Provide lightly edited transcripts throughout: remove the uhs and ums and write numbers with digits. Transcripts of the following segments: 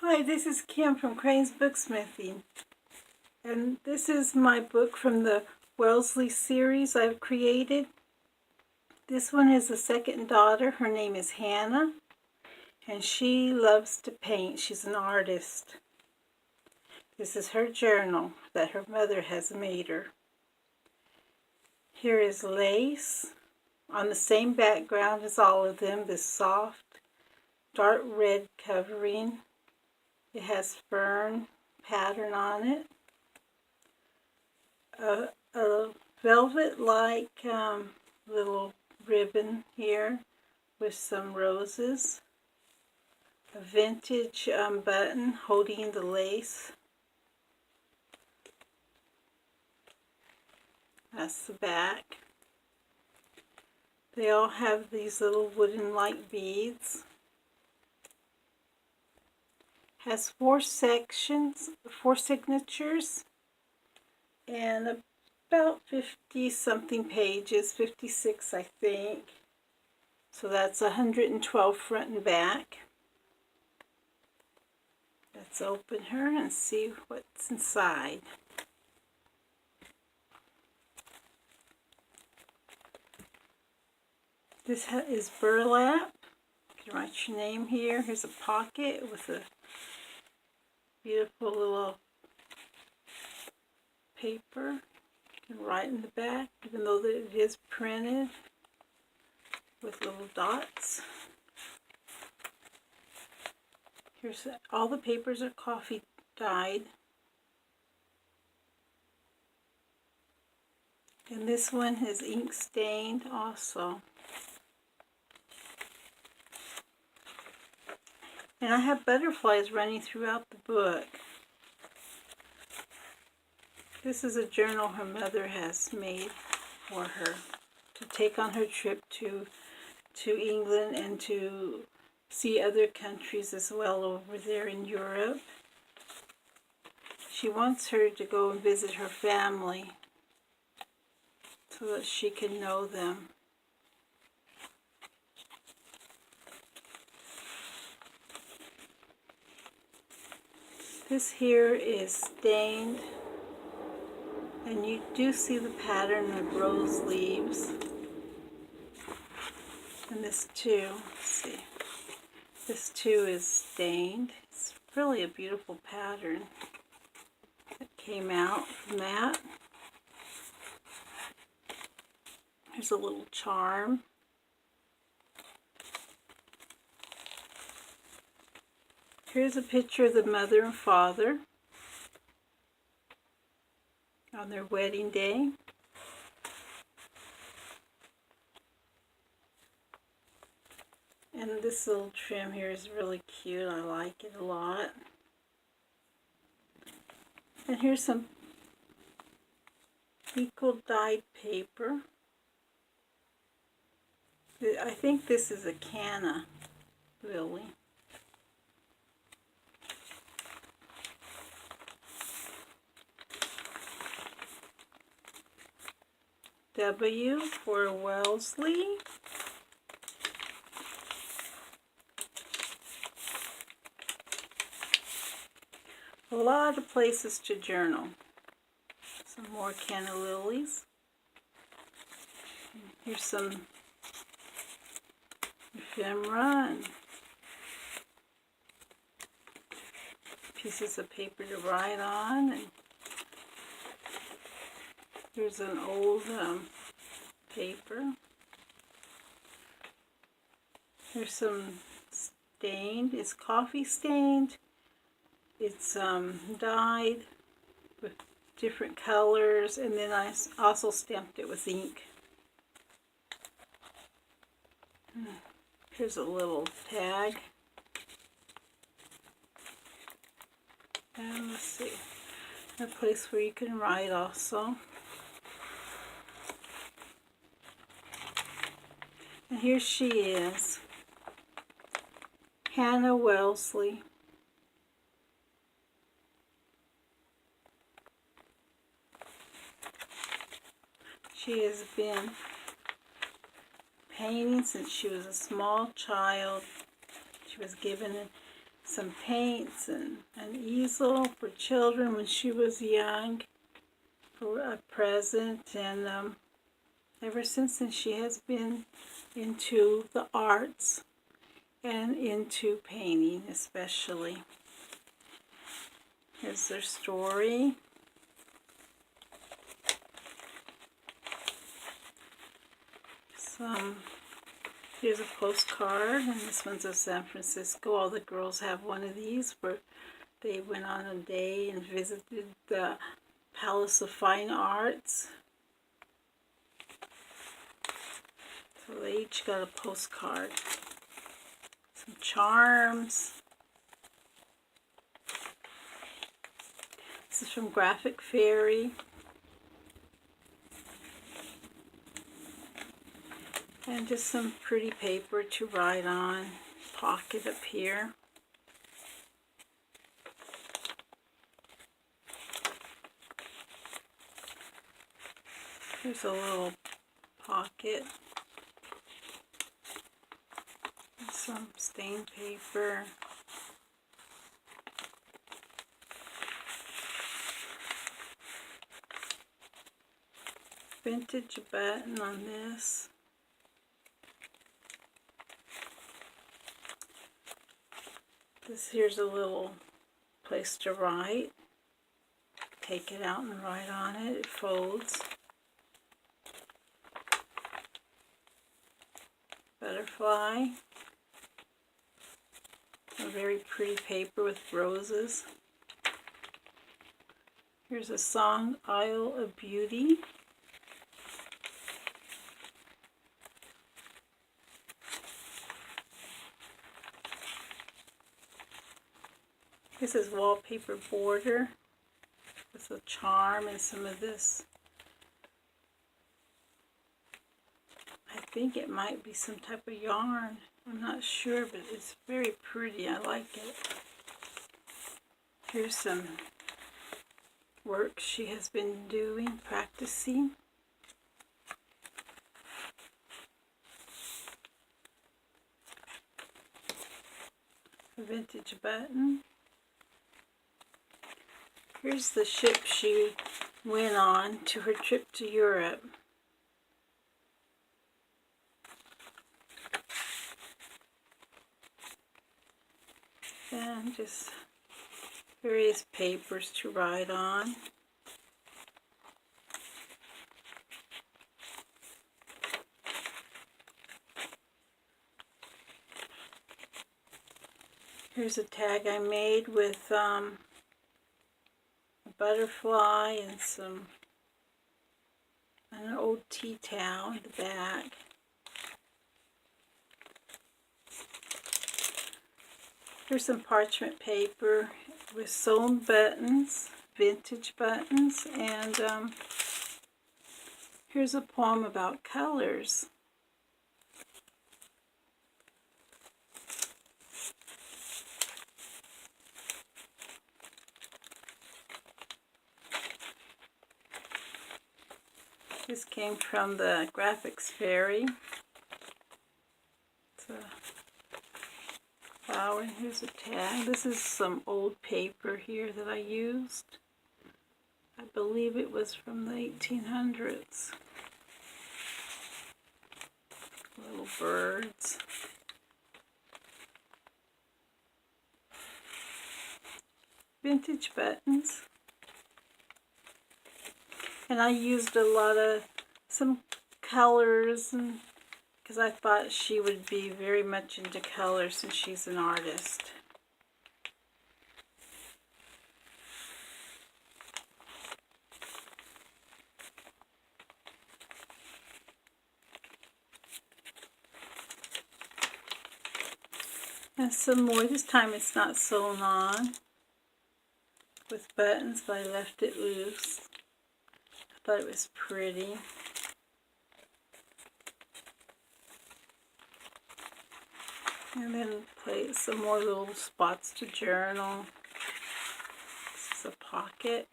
Hi, this is Kim from Crane's Booksmithing, and this is my book from the Wellesley series I've created. This one is the second daughter. Her name is Hannah, and she loves to paint. She's an artist. This is her journal that her mother has made her. Here is lace on the same background as all of them, this soft, dark red covering. It has fern pattern on it. A velvet-like little ribbon here with some roses. A vintage button holding the lace. That's the back. They all have these little wooden-like beads. Has 4 sections, 4 signatures, and about 50 something pages, 56 I think. So that's 112 front and back. Let's open her and see what's inside. This is burlap. You can write your name here. Here's a pocket with a beautiful little paper. You can write in the back, even though it is printed with little dots. Here's all the papers are coffee dyed. And this one is ink stained also. And I have butterflies running throughout the book. This is a journal her mother has made for her to take on her trip to England and to see other countries as well over there in Europe. She wants her to go and visit her family so that she can know them. This here is stained, and you do see the pattern of rose leaves. And this too, let's see, this too is stained. It's really a beautiful pattern that came out from that. Here's a little charm. Here's a picture of the mother and father on their wedding day. And this little trim here is really cute. I like it a lot. And here's some equal dyed paper. I think this is a canna, really. W for Wellesley. A lot of places to journal. Some more canna lilies. Here's some ephemera and pieces of paper to write on. And here's an old paper. Here's some stained. It's coffee stained. It's dyed with different colors, and then I also stamped it with ink. Here's a little tag. And let's see, a place where you can write also. And here she is, Hannah Wellesley. She has been painting since she was a small child. She was given some paints and an easel for children when she was young for a present, and ever since then she has been into the arts and into painting especially. Here's their story. Here's a postcard, and this one's of San Francisco. All the girls have one of these where they went on a day and visited the Palace of Fine Arts. So they each got a postcard. Some charms. This is from Graphic Fairy. And just some pretty paper to write on. Pocket up here. Here's a little pocket. And some stained paper. Vintage button on this. Here's a little place to write. Take it out and write on it. It folds. Butterfly. A very pretty paper with roses. Here's a song, Isle of Beauty. This is wallpaper border with a charm and some of this. I think it might be some type of yarn. I'm not sure, but it's very pretty. I like it. Here's some work she has been doing, practicing. A vintage button. Here's the ship she went on to her trip to Europe. And just various papers to write on. Here's a tag I made with a butterfly and an old tea towel in the back. Here's some parchment paper with sewn buttons, vintage buttons, and here's a poem about colors. This came from the Graphics Fairy. It's a flower, and here's a tag. This is some old paper here that I used. I believe it was from the 1800s. Little birds. Vintage buttons. And I used a lot of some colors, and because I thought she would be very much into color since she's an artist. And some more. This time it's not sewn on with buttons, but I left it loose. I thought it was pretty. And then place some more little spots to journal. This is a pocket.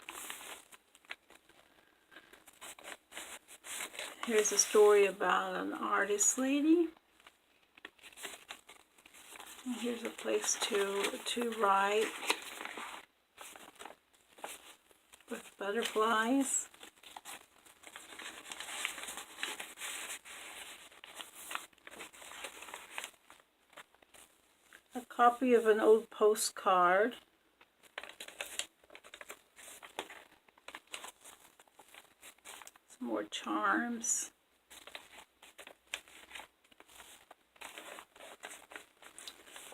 Here's a story about an artist lady. And here's a place to write with butterflies. A copy of an old postcard. Some more charms.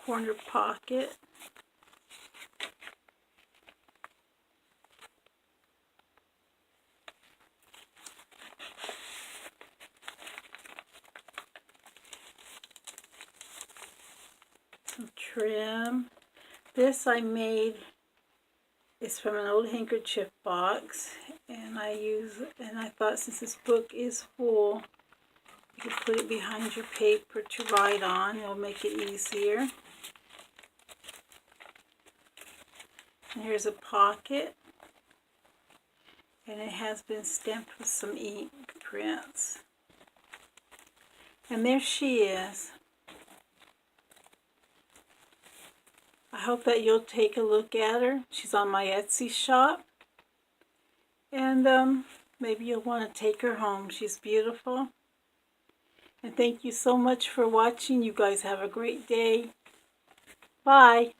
Corner pocket. Some trim. This I made is from an old handkerchief box, and I thought since this book is full, you could put it behind your paper to write on. It'll make it easier. And here's a pocket, and it has been stamped with some ink prints. And there she is. I hope that you'll take a look at her. She's on my Etsy shop. And maybe you'll want to take her home. She's beautiful. And thank you so much for watching. You guys have a great day. Bye.